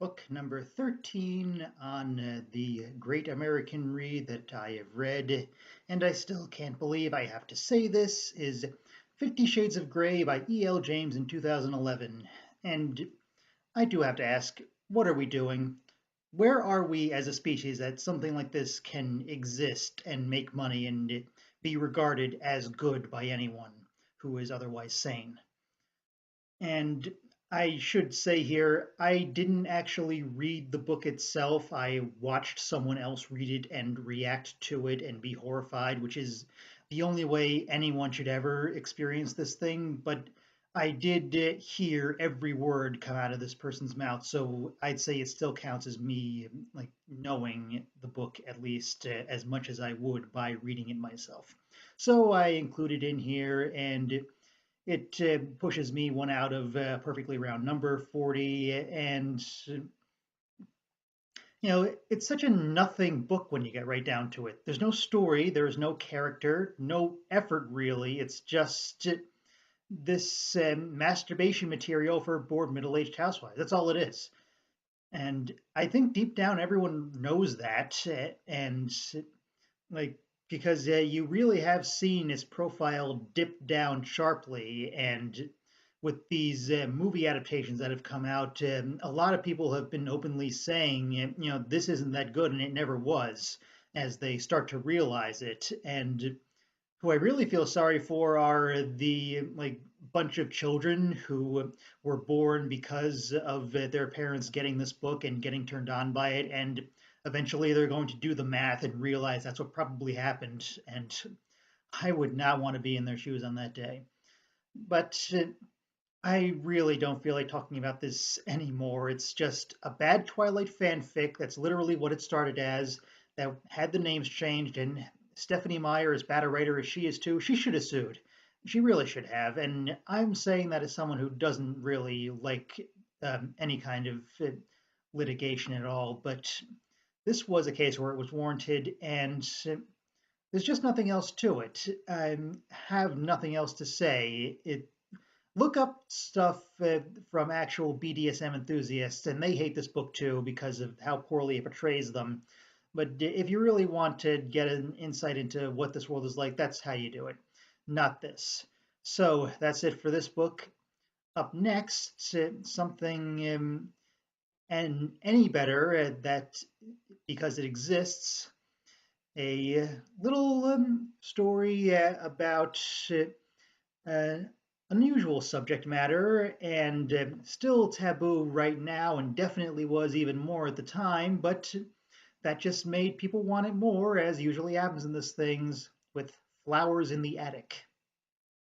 Book number 13 on the Great American Read that I have read, and I still can't believe I have to say this, is 50 Shades of Grey by E.L. James in 2011. And I do have to ask, what are we doing? Where are we as a species that something like this can exist and make money and be regarded as good by anyone who is otherwise sane? And I should say here, I didn't actually read the book itself. I watched someone else read it and react to it and be horrified, which is the only way anyone should ever experience this thing. But I did hear every word come out of this person's mouth, so I'd say it still counts as me, like knowing the book at least as much as I would by reading it myself. So I included in here, and it pushes me one out of perfectly round number 40. And, it's such a nothing book when you get right down to it. There's no story, there's no character, no effort really. It's just this masturbation material for bored middle aged housewives. That's all it is. And I think deep down everyone knows that. And like, because you really have seen his profile dip down sharply, and with these movie adaptations that have come out, a lot of people have been openly saying, this isn't that good, and it never was, as they start to realize it. And who I really feel sorry for are the like bunch of children who were born because of their parents getting this book and getting turned on by it, and eventually they're going to do the math and realize that's what probably happened. And I would not want to be in their shoes on that day. But I really don't feel like talking about this anymore. It's just a bad Twilight fanfic. That's literally what it started as. That had the names changed, and Stephanie Meyer, as bad a writer as she is too, she should have sued. She really should have. And I'm saying that as someone who doesn't really like any kind of litigation at all. But this was a case where it was warranted, and there's just nothing else to it. I have nothing else to say. Look up stuff from actual BDSM enthusiasts, and they hate this book too because of how poorly it portrays them. But if you really want to get an insight into what this world is like, that's how you do it, not this. So that's it for this book. Up next, something and any better that because it exists, a little story about uh, unusual subject matter, and still taboo right now, and definitely was even more at the time, but that just made people want it more, as usually happens in these things with Flowers in the Attic.